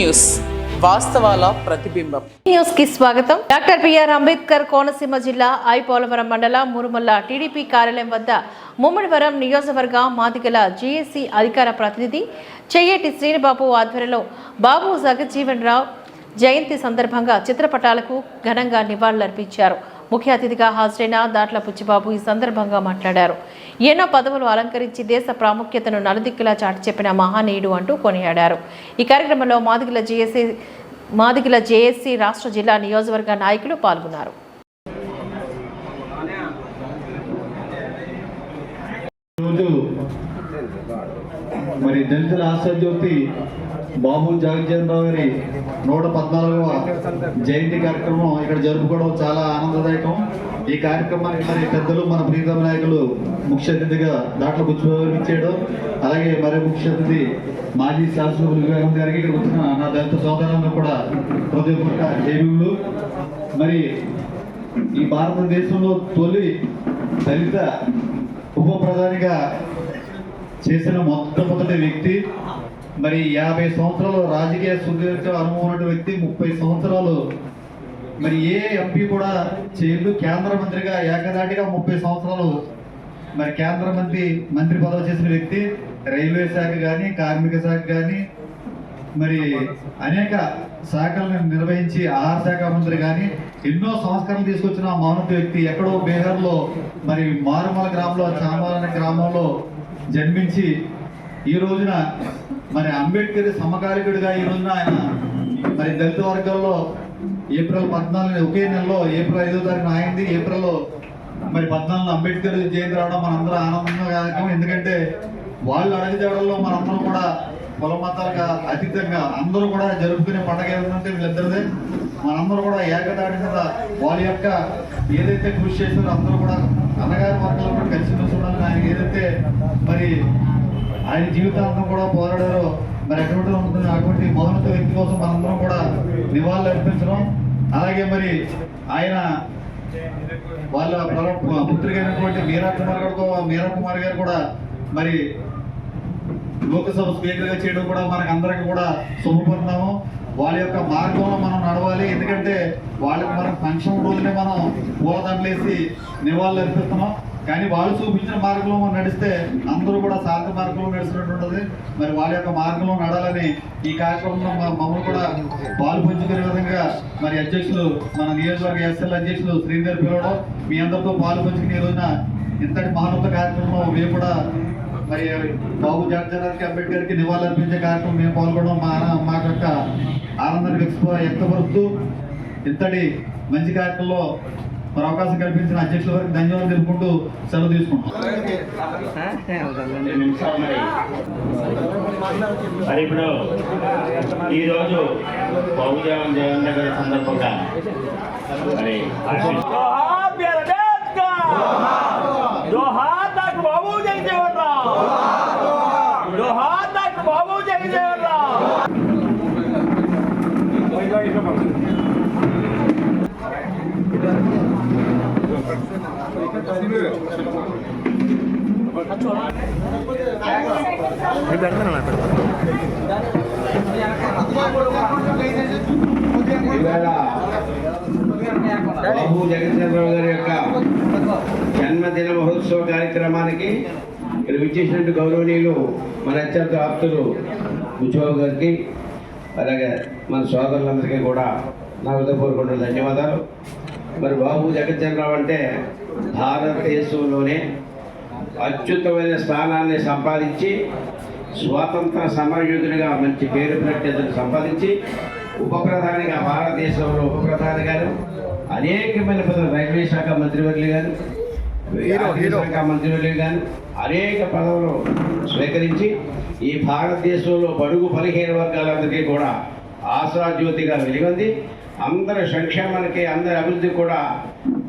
News, వాస్తవాల ప్రతిబింబం. News కి స్వాగతం. డాక్టర్ బిఆర్ అంబేద్కర్ కోనసీమ జిల్లా ఐపోలవరం మండల మురుమల్ల టీడీపీ కార్యాలయం వద్ద ముమ్మడివరం నియోజకవర్గ మాదిగల జేఏసీ అధికార ప్రతినిధి చెయ్యేటి శ్రీనిబాబు ఆధ్వర్యంలో బాబు జగజ్జీవన్ రావు జయంతి సందర్భంగా చిత్రపటాలకు ఘనంగా నివాళులర్పించారు. ముఖ్య అతిథిగా హాజరైన దాట్ల పుచ్చిబాబు ఈ సందర్భంగా మాట్లాడారు. ఎన్నో పదవులు అలంకరించి దేశ ప్రాముఖ్యతను నలుదిక్కులా చాటి చెప్పిన మహానీయుడు అంటూ కొనియాడారు. ఈ కార్యక్రమంలో మాదిగల జేఏసీ రాష్ట్ర జిల్లా నియోజకవర్గ నాయకులు పాల్గొన్నారు. మరి దళితుల ఆశాజ్యోతి బాబు జగజ్జీవన్ రావు గారి 114వ జయంతి కార్యక్రమం ఇక్కడ జరుపుకోవడం చాలా ఆనందదాయకం. ఈ కార్యక్రమానికి మరి పెద్దలు మన ప్రీతమ నాయకులు ముఖ్య అతిథిగా దాట్ల పుచ్చిబాబు ఇచ్చేయడం, అలాగే మరి ముఖ్య అతిథి మాజీ శాసనసభ్యులు వివేకానంద గారికి ఇక్కడ వచ్చిన నా దళిత సోదరులందరూ కూడా హృదయపూర్వక జైలు. మరి ఈ భారతదేశంలో తొలి దళిత ఉప ప్రధానిగా చేసిన మొట్టమొదటి వ్యక్తి, మరి 50 సంవత్సరాలు రాజకీయ సుదీర్ఘ అనుభవం ఉన్న వ్యక్తి, 30 సంవత్సరాలు మరి ఏ ఎంపీ కూడా చేయలేదు. కేంద్ర మంత్రిగా ఏకదాటిగా 30 సంవత్సరాలు మరి కేంద్ర మంత్రి పదవి చేసిన వ్యక్తి. రైల్వే శాఖ కానీ, కార్మిక శాఖ కానీ, మరి అనేక శాఖలను నిర్వహించి ఆహార శాఖ మంత్రి కానీ ఎన్నో సంస్కరణలు తీసుకొచ్చిన మౌనత వ్యక్తి. ఎక్కడో బీహార్లో మరి మారుమల గ్రామంలో చామార్ అనే గ్రామంలో జన్మించి ఈ రోజున మరి అంబేద్కర్ సమకాలికుడిగా ఈ రోజున ఆయన మరి దళిత వర్గాల్లో ఏప్రిల్ 14 ఒకే నెలలో ఏప్రిల్ 5వ తారీఖున అయింది. ఏప్రిల్లో మరి 14 అంబేద్కర్ జయంతి రావడం మనందరూ ఆనందంగా. ఎందుకంటే వాళ్ళు అడగజేయడంలో మనందరం కూడా కుల మతాలుగా అతీతంగా అందరూ కూడా జరుపుకునే పండుగ ఏదంటే వీళ్ళిద్దరిదే. మనందరూ కూడా ఏకదాటి మీద వాళ్ళ యొక్క ఏదైతే కృషి చేస్తారో అందరూ కూడా అన్నగారి వర్గాలు కూడా కలిసి చూడాలని ఆయన ఏదైతే మరి ఆయన జీవితాంతం కూడా పోరాడారో మరి ఎటువంటి ఉంటుంది అటువంటి మౌనత వ్యక్తి కోసం మనందరం కూడా నివాళులు అర్పించడం. అలాగే మరి ఆయన వాళ్ళ పుత్రిక అయినటువంటి మీరా కుమార్ గారు కూడా మరి లోక్సభ స్పీకర్గా చేయడం కూడా మనకు అందరికి కూడా శుభపడుతున్నాము. వాళ్ళ యొక్క మార్గంలో మనం నడవాలి. ఎందుకంటే వాళ్ళకి మనం ఫంక్షన్ రోజునే మనం పూలదండలేసి నివాళులు అర్పిస్తున్నాం. కానీ వాళ్ళు చూపించిన మార్గంలో మనం నడిస్తే అందరూ కూడా శాంత మార్గంలో నడిచినట్టు ఉంటుంది. మరి వాళ్ళ యొక్క మార్గంలో నడాలని ఈ కార్యక్రమంలో మమ్మల్ని కూడా పాలు పంచుకునే విధంగా మరి అధ్యక్షులు మన నియోజకవర్గ ఎస్ఎల్ అధ్యక్షులు శ్రీధర్ పిలవడం, మీ అందరితో పాలు పంచుకునే రోజున ఇంతటి మహోన్నత కార్యక్రమంలో మేము కూడా మరి బాబు జగజ్జీవన్ అంబేద్కర్కి నివాళులు అర్పించే కార్యక్రమం మేము పాల్గొనడం మా యొక్క ఆనందాన్ని వ్యక్తపరుస్తూ ఇంతటి మంచి కార్యక్రమంలో మరి అవకాశం కల్పించిన అధ్యక్షుల వారికి ధన్యవాదాలు తెలుపుకుంటూ సెలవు తీసుకుంటాం. మరి ఇప్పుడు ఈరోజు బాబు జగజ్జీవన్ గారి సందర్భంగా మరి బాబు జగజ్జీవన్ రావు గారి యొక్క జన్మదిన మహోత్సవ కార్యక్రమానికి ఇక్కడ విచ్చేసినట్టు గౌరవనీయులు మన అత్యంత ఆప్తులు పుచ్చిబాబు గారికి, అలాగే మన సోదరులందరికీ కూడా నా హృదయపూర్వక ధన్యవాదాలు. మరి బాబు జగజ్జీవన్ రావు అంటే భారతదేశంలోనే అత్యుత్తమైన స్థానాన్ని సంపాదించి స్వాతంత్ర సమరయోధుడిగా మంచి పేరు ప్రఖ్యాతులు సంపాదించి ఉప ప్రధానిగా భారతదేశంలో ఉప ప్రధాని గారు అనేకమైన పదవులు, రైల్వే శాఖ మంత్రివర్యులు గారు, శాఖ మంత్రివర్యులు గారు అనేక పదవులు స్వీకరించి ఈ భారతదేశంలో బడుగు బలహీన వర్గాలందరికీ కూడా ఆశాజ్యోతిగా వెలుగొంది అందరి సంక్షేమానికి, అందరి అభివృద్ధి కూడా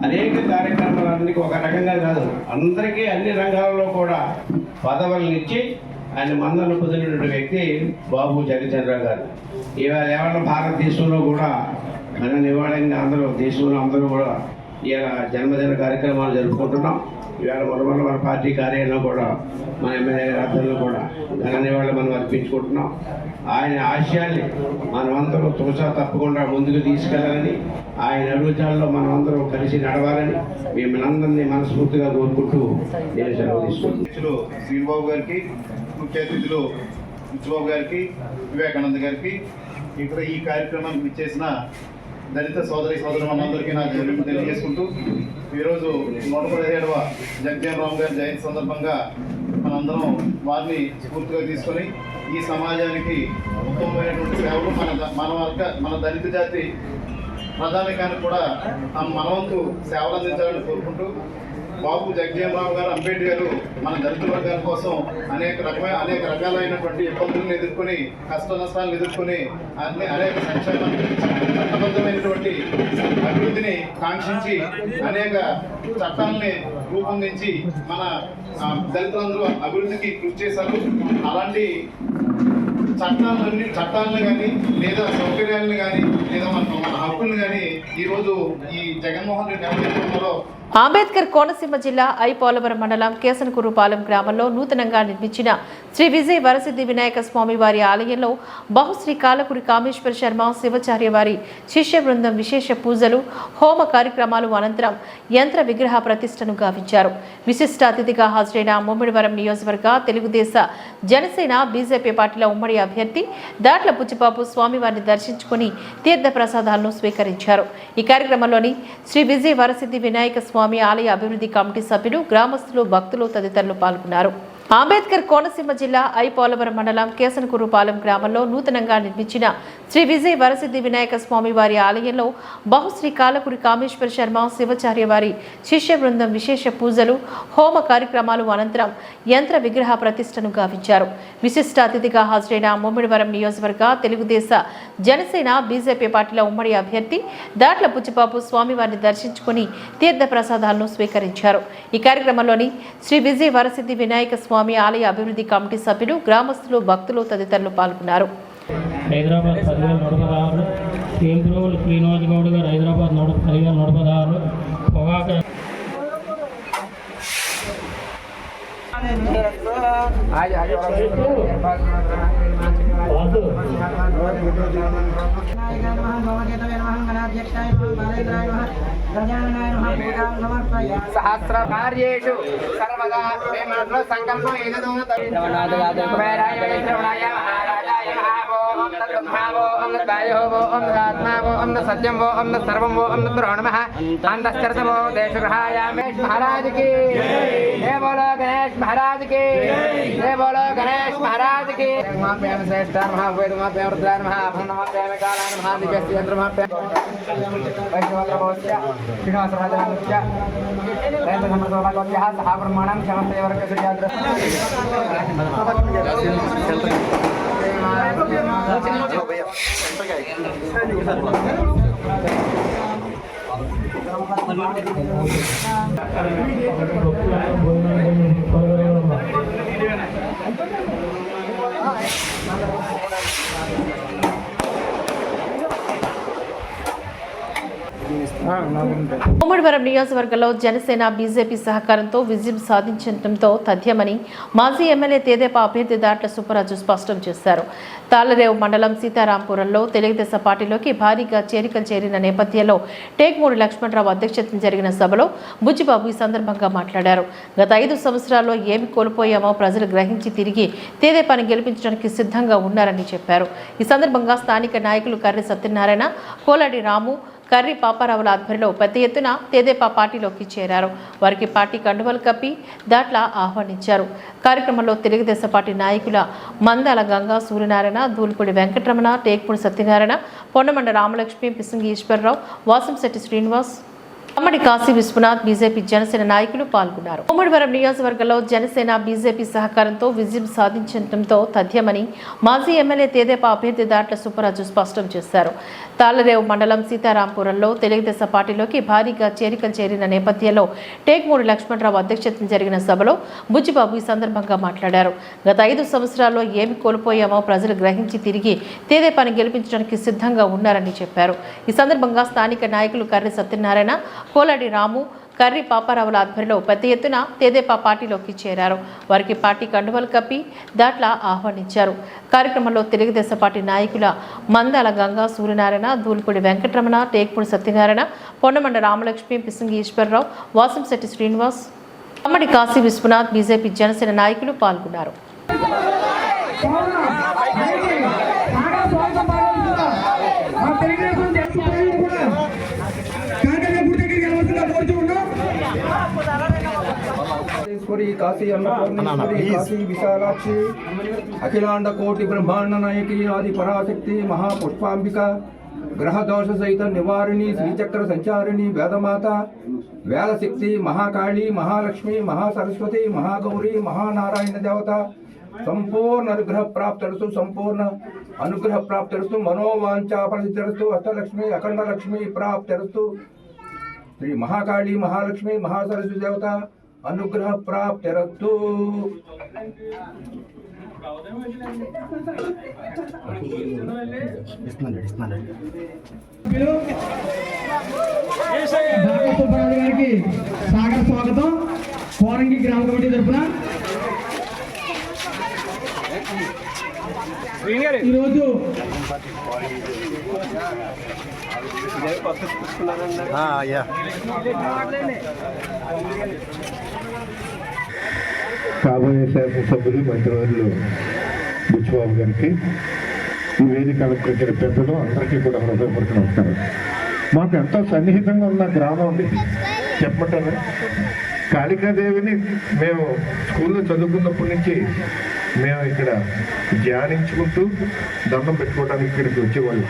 అనేక కార్యక్రమాలన్నిటికీ ఒక రకంగా కాదు అందరికీ అన్ని రంగాలలో కూడా పదవులను ఇచ్చి ఆయన మందలను పొందినటువంటి వ్యక్తి బాబు జగజ్జీవన్ రావు గారు. ఇవాళ ఏమన్నా భారతదేశంలో కూడా ఘన నివాళంగా అందరూ దేశంలో అందరూ కూడా ఇవాళ జన్మదిన కార్యక్రమాలు జరుపుకుంటున్నాం. ఇవాళ మన పార్టీ కార్యాలయంలో కూడా మన ఎమ్మెల్యే గారి ఆధ్వర్యంలో కూడా ఘన నివాళులు మనం అర్పించుకుంటున్నాం. ఆయన ఆశయాల్ని మనమందరం తోసా తప్పకుండా ముందుకు తీసుకెళ్లాలని, ఆయన అడుగుజాడలో మనమందరం కలిసి నడవాలని మిమ్మల్ని అందరినీ మనస్ఫూర్తిగా కోరుకుంటూ నేను సెలవు తీసుకుంటున్నాను. శ్రీబాబు గారికి, ముఖ్య అతిథులు బుచ్చిబాబు గారికి, వివేకానంద గారికి, ఇక్కడ ఈ కార్యక్రమానికి ఇచ్చేసిన దళిత సోదరి మనందరికీ నా జన్మదినం తెలియజేసుకుంటూ, ఈరోజు 117వ జగజ్జీవన్ రామ్ గారి జయంతి సందర్భంగా మనందరం వారిని స్ఫూర్తిగా తీసుకొని ఈ సమాజానికి ఉత్తమమైనటువంటి సేవలు మన దళిత జాతి ప్రధానికానికి కూడా మనవంతు సేవలు అందించాలని కోరుకుంటూ, బాబు జగజ్జీవన్ రామ్ గారు అంబేద్కర్ మన దళిత వర్గాల కోసం అనేక రకాలైనటువంటి ఇబ్బందులను ఎదుర్కొని, కష్ట నష్టాలను ఎదుర్కొని అనేక చట్టబద్ధమైనటువంటి అభివృద్ధిని కాంక్షించి అనేక చట్టాలని రూపొందించి మన దళితులందరూ అభివృద్ధికి కృషి చేశారు. అలాంటి చట్టాలను కానీ లేదా సౌకర్యాలను కానీ లేదా మన హక్కులను కానీ ఈరోజు ఈ జగన్మోహన్ రెడ్డి నేతృత్వంలో అంబేద్కర్ కోనసీమ జిల్లా ఐపోలవరం మండలం కేసనకురుపాలెం గ్రామంలో నూతనంగా నిర్మించిన శ్రీ విజయ వరసిద్ధి వినాయక స్వామి వారి ఆలయంలో బహుశ్రీ కాలకుడి కామేశ్వర శర్మ శివాచార్య వారి శిష్య బృందం విశేష పూజలు, హోమ కార్యక్రమాలు అనంతరం యంత్ర విగ్రహ ప్రతిష్టను గావించారు. విశిష్ట అతిథిగా హాజరైన ముమ్మిడివరం నియోజకవర్గ తెలుగుదేశ జనసేన బీజేపీ పార్టీల ఉమ్మడి అభ్యర్థి దాట్ల బుచ్చిబాబు స్వామివారిని దర్శించుకుని తీర్థ ప్రసాదాలను స్వీకరించారు. ఈ కార్యక్రమంలోని శ్రీ విజయ వరసిద్ధి వినాయక స్వామి ఆలయ అభివృద్ధి కమిటీ సభ్యులు, గ్రామస్తులు, భక్తులు తదితరులు పాల్గొన్నారు. అంబేద్కర్ కోనసీమ జిల్లా ఐపోలవరం మండలం కేసనకురుపాలెం గ్రామంలో నూతనంగా నిర్మించిన శ్రీ విజయ వరసిద్ధి వినాయక స్వామి వారి ఆలయంలో బహుశ్రీ కాలకుడి కామేశ్వర శర్మ శివాచార్య వారి శిష్య బృందం విశేష పూజలు, హోమ కార్యక్రమాలు అనంతరం యంత్ర విగ్రహ ప్రతిష్టను గావించారు. విశిష్ట అతిథిగా హాజరైన ముమ్మిడివరం నియోజకవర్గ తెలుగుదేశ జనసేన బీజేపీ పార్టీల ఉమ్మడి అభ్యర్థి దాట్ల బుచ్చిబాబు స్వామివారిని దర్శించుకుని తీర్థ ప్రసాదాలను స్వీకరించారు. ఈ కార్యక్రమంలోని శ్రీ విజయ వరసిద్ధి వినాయక స్వామి ఆలయ అభివృద్ధి కమిటీ సభ్యులు, గ్రామస్తులు, భక్తులు తదితరులు పాల్గొన్నారు. హైదరాబాద్ 10,116, కేంద్రోలు శ్రీనివాస్ గౌడ్ గారు హైదరాబాద్ 10,116, పొగాక सहस्र कार्येषु सर्वदा मे संकल्पं सत्यं वो ओम सर्वं वो ओम नमः अंतश्चरतमो देशगृहायामेश महाराज की जय बोलो गणेश महाराज की जय बोलो गणेश महाराज की महाप्रेम श्रेष्ठ महावेद महाप्रेम रुद्राय नमः नमः कालाय नमः दिव्यस्येन्द्र महाप्रेम वैष्णवद्रमोस्य श्रीनिवासराजानुस्य रैतधर्मसौभाग्यः सह ब्रह्माणां क्षमस्यवर्गसुजाद्र ముమ్మిడివరం నియోజకవర్గంలో జనసేన బీజేపీ సహకారంతో విజయం సాధించడంతో తథ్యమని మాజీ ఎమ్మెల్యే తేదేపా అభ్యర్థి దాట్ల సుబ్బరాజు స్పష్టం చేశారు. తాళరేవు మండలం సీతారాంపురంలో తెలుగుదేశం పార్టీలోకి భారీగా చేరికలు చేరిన నేపథ్యంలో టేక్మూడి లక్ష్మణరావు అధ్యక్షతన జరిగిన సభలో బుచ్చిబాబు ఈ సందర్భంగా మాట్లాడారు. గత 5 సంవత్సరాల్లో ఏమి కోల్పోయామో ప్రజలు గ్రహించి తిరిగి తేదేపాని గెలిపించడానికి సిద్ధంగా ఉన్నారని చెప్పారు. ఈ సందర్భంగా స్థానిక నాయకులు కర్రి సత్యనారాయణ, కోలాడి రాము, కర్రి పాపారావుల ఆధ్వర్యంలో పెద్ద ఎత్తున తేదేపా పార్టీలోకి చేరారు. వారికి పార్టీ కండువలు కప్పి దాట్ల ఆహ్వానించారు. కార్యక్రమంలో తెలుగుదేశం పార్టీ నాయకుల మందాల గంగా సూర్యనారాయణ, దూలిపూడి వెంకటరమణ, టేక్పూడి సత్యనారాయణ, పొన్నమండ రామలక్ష్మి, పిసింగి ఈశ్వరరావు, వాసంశెట్టి శ్రీనివాస్, అమ్మడి కాశీ విశ్వనాథ్, బీజేపీ జనసేన నాయకులు పాల్గొన్నారు. ముమ్మిడివరం నియోజకవర్గంలో జనసేన బీజేపీ సహకారంతో విజయం సాధించడంతో తథ్యమని మాజీ ఎమ్మెల్యే తేదేపా అభ్యర్థి దాట్ల సుబ్బరాజు స్పష్టం చేశారు. తాళరేవు మండలం సీతారాంపురంలో తెలుగుదేశం పార్టీలోకి భారీగా చేరికలు చేరిన నేపథ్యంలో టేక్మూడి లక్ష్మణరావు అధ్యక్షతన జరిగిన సభలో బుచ్చిబాబు ఈ సందర్భంగా మాట్లాడారు. గత 5 సంవత్సరాల్లో ఏమి కోల్పోయామో ప్రజలు గ్రహించి తిరిగి తేదేపాని గెలిపించడానికి సిద్ధంగా ఉన్నారని చెప్పారు. ఈ సందర్భంగా స్థానిక నాయకులు కర్రి సత్యనారాయణ, కోలాడి రాము, కర్రి పాపారావుల ఆధ్వర్యంలో పెద్ద ఎత్తున తెదేపా పార్టీలోకి చేరారు. వారికి పార్టీ కండువలు కప్పి దాట్లా ఆహ్వానించారు. కార్యక్రమంలో తెలుగుదేశం పార్టీ నాయకుల మందాల గంగా సూర్యనారాయణ, దూలిపూడి వెంకటరమణ, టేక్పూడి సత్యనారాయణ, పొన్నమండ రామలక్ష్మి, పిసింగి ఈశ్వరరావు, వాసంశెట్టి శ్రీనివాస్, అమ్మడి కాశీ విశ్వనాథ్, బీజేపీ జనసేన నాయకులు పాల్గొన్నారు. काशी अन्नपूर्णेश्वरी काशी विशालाक्षी अखिलांड कोटि ब्रह्मांड नायकी आदि पराशक्ति महापुष्पांबिका ग्रह दोष सहित निवारिणी श्रीचक्र संचारिणी वेदमाता वेदशक्ति महाकाली महालक्ष्मी महासरस्वती महागौरी महानारायण देवता संपूर्ण अनुग्रह प्राप्तरस्तु संपूर्ण अनुग्रह प्राप्तरस्तु मनोवांछा फलसिद्धिरस्तु अष्टलक्ष्मी अखंड लक्ष्मी प्राप्तरस्तु श्री महाकाली महालक्ष्मी महासरस्वती देवता अनुग्रह प्राप्तिरस्तु। గారికి సాగర స్వాగతం కోరంగి గ్రామ కమిటీ తరఫున ఈరోజు కాబోయే శాసనసభ్యులు మంత్రివర్యులు బుచ్చిబాబు గారికి ఈ వేదిక అలంకరించిన పెద్దలు అందరికీ కూడా హృదయపూర్వక నమస్కారం. మాకు ఎంతో సన్నిహితంగా ఉన్న గ్రామం ఉంది చెప్పమంటారా. కాళికాదేవిని మేము స్కూల్లో చదువుకున్నప్పటి నుంచి మేము ఇక్కడ ధ్యానించుకుంటూ దండం పెట్టుకోవడానికి ఇక్కడికి వచ్చేవాళ్ళు.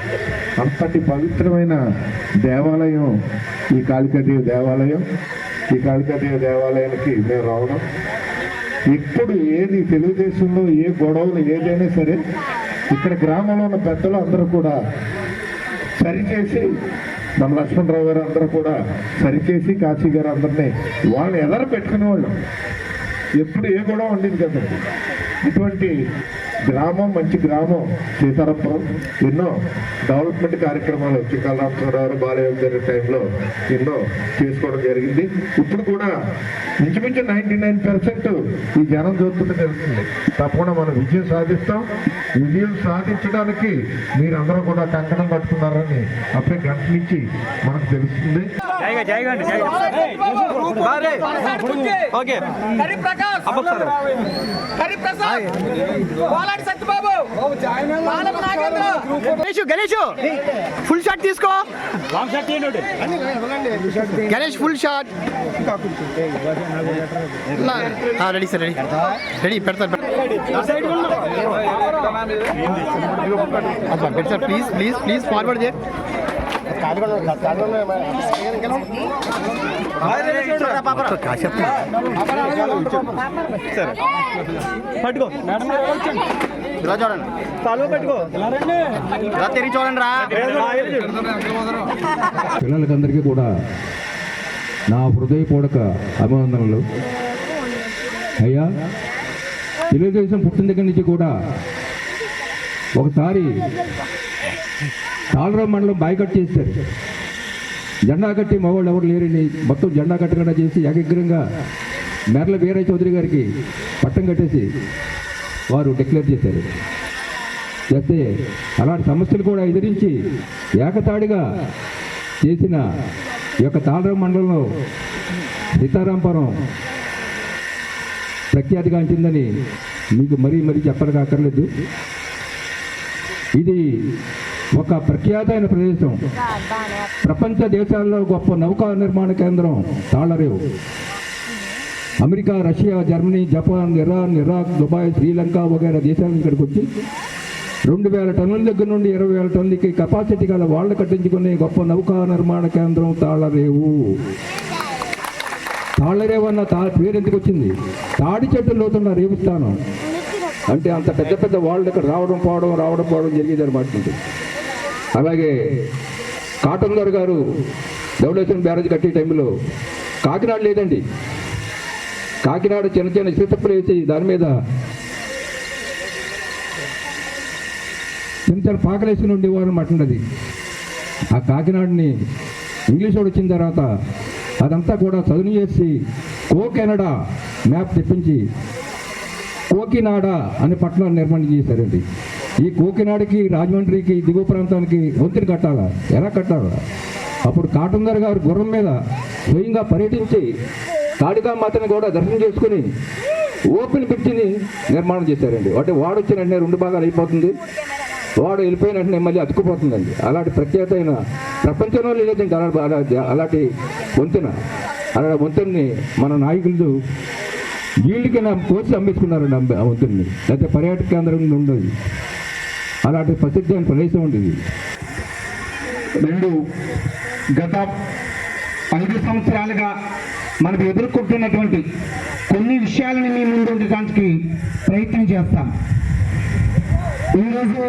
అంతటి పవిత్రమైన దేవాలయం ఈ కాళికాదేవి దేవాలయం. ఈ కాళికాదేవి దేవాలయానికి మేము రావడం, ఇప్పుడు ఏది తెలుగుదేశంలో ఏ గొడవలు ఏదైనా సరే ఇక్కడ గ్రామంలో ఉన్న పెద్దలు అందరూ కూడా సరిచేసి, మన లక్ష్మణరావు గారు అందరూ కూడా సరిచేసి కాశీ గారు అందరినీ వాళ్ళని ఎదర పెట్టుకునేవాళ్ళు. ఎప్పుడు ఏ గొడవ ఉండేది కదండి. ఇటువంటి గ్రామం, మంచి గ్రామం సీతారాంపురం. ఎన్నో డెవలప్మెంట్ కార్యక్రమాలు చిక్కలరామచంద్రరావు బాలయోగి టైంలో ఎన్నో చేసుకోవడం జరిగింది. ఇప్పుడు కూడా ఇంచుమించు 99% ఈ జనం చూస్తుంటే జరుగుతుంది. తప్పకుండా మనం విజయం సాధిస్తాం. విజయం సాధించడానికి మీరందరూ కూడా కంకణం కట్టుకున్నారని అప్పుడే గంట నుంచి మనకు తెలుస్తుంది. గణేష్ ఫుల్ షాట్ తీసుకో. Ganesh full shot ready sir, ready ready పెడతారు sir. Please please please forward చేయండి. పట్టుకో ఇలా చూడండి, కాలువ పెట్టుకో, ఇలా తిరిగి చూడండి రా. పిల్లలకందరికీ కూడా నా హృదయపూర్వక అభినందనలు. అయ్యా, తెలుగుదేశం పుట్టిన దగ్గర నుంచి కూడా ఒకసారి తాళరావు మండలం బాయ్కట్ చేశారు. జెండా కట్టి మగవాళ్ళు ఎవరు లేరని మొత్తం జెండా కట్టకుండా చేసి ఏకగ్రంగా మెర్ల వీరయ్య చౌదరి గారికి పట్టం కట్టేసి వారు డిక్లేర్ చేశారు. చేస్తే అలాంటి సమస్యలు కూడా ఎదిరించి ఏకతాడిగా చేసిన ఈ యొక్క తాళరావు మండలంలో సీతారాంపురం ప్రఖ్యాతిగాంచిందని మీకు మరీ మరీ చెప్పడానికి అక్కర్లేదు. ఇది ఒక ప్రఖ్యాతమైన ప్రదేశం. ప్రపంచ దేశాల్లో గొప్ప నౌకా నిర్మాణ కేంద్రం Tallarevu. America, Russia, Germany, Japan, Iran, Iraq, Dubai, Sri Lanka వగైరా దేశాలను ఇక్కడికి వచ్చి 2000 టన్నుల దగ్గర నుండి 20,000 టన్నులకి కెపాసిటీ గల వాళ్ళు కట్టించుకునే గొప్ప నౌకా నిర్మాణ కేంద్రం తాళరేవు. తాళరేవు అన్న పేరు ఎందుకు వచ్చింది? తాడి చెట్టు లోతున్న రేవుస్థానం అంటే అంత పెద్ద పెద్ద వాళ్ళు ఇక్కడ రావడం పోవడం జరిగేది అనమాట. అలాగే కాటన్ దొర గారు ధవళేశ్వరం బ్యారేజ్ కట్టే టైంలో కాకినాడ లేదండి. కాకినాడ చిన్న చిన్న ఇసుకలు వేసి దాని మీద చిన్న చిన్న పాకలేసుకుని ఉండేవారు అనమాట. అది ఆ కాకినాడని ఇంగ్లీష్ వాడు వచ్చిన తర్వాత అదంతా కూడా చదును చేసి కోకెనడా మ్యాప్ తెప్పించి కోకినాడ అనే పట్టణాన్ని నిర్మాణం చేశారండి. ఈ కోకినాడకి రాజమండ్రికి దిగువ ప్రాంతానికి వంతెన కట్టాలా, ఎలా కట్టాలా? అప్పుడు కాటందర్ గారు గుర్రం మీద స్వయంగా పర్యటించి కాళికామాతని కూడా దర్శనం చేసుకుని ఓపెన్ బ్రిడ్జిని నిర్మాణం చేశారండి. అంటే వాడు వచ్చిన వెంటనే 2 భాగాలు అయిపోతుంది, వాడు వెళ్ళిపోయిన వెంటనే మళ్ళీ అతుక్కుపోతుందండి. అలాంటి ప్రత్యేకమైన ప్రపంచంలో లేదండి అలాంటి వంతెన. అలాంటి వంతెనని మన నాయకులు వీళ్ళకి కోసి అమ్మేసుకున్నారండి ఆ వంతెనని. లేకపోతే పర్యాటక కేంద్రం ఉండదు, అలాంటి ప్రసిద్ధి అయిన ప్రదేశం ఉండేది. గత 5 సంవత్సరాలుగా మనం ఎదుర్కొంటున్నటువంటి కొన్ని విషయాలను మీ ముందు ఉండటానికి ప్రయత్నం చేస్తాం. ఈరోజు